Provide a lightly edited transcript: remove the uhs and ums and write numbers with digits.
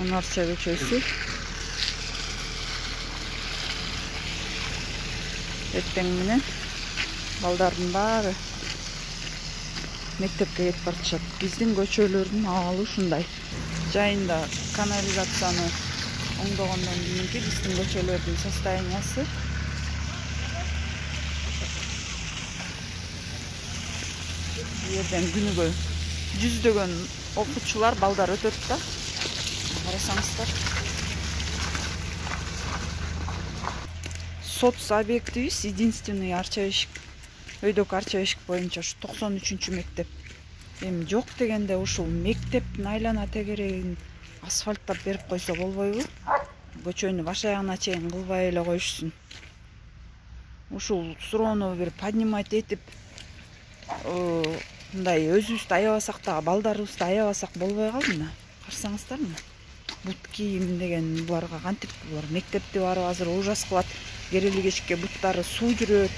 Onarча көчөсү. Эртең менен балдардын баары мектепке кетип барышат. Биздин көчөлөрдүн абалы ушундай. Жайында канализацияны оңдогондон кийинки биздин көчөлөрдүн состояниясы жерден күнүгө жүздөгөн окуучулар, балдар өтөт да. Карасаңыздар. Соцобъектибиз единственный Арча-Бешик. Өйдөк Арча-Бешик боюнча 93-чү мектеп. Эми жок дегенде ушул мектептин айлана тегерегин асфальттап берип койсо болбойбу? Көчөнү баш аягына чейин кылбай эле коюшсун. Ушул суроону бир поднимать этип, мындай өзүбүздү аябасак да, балдарыбызды аябасак болбой калдымы? Карасаңыздармы? Бут кийим деген буларга кантип булар мектепти барып азыр ужас кылат. Керели кечке буттары суу жүрөт.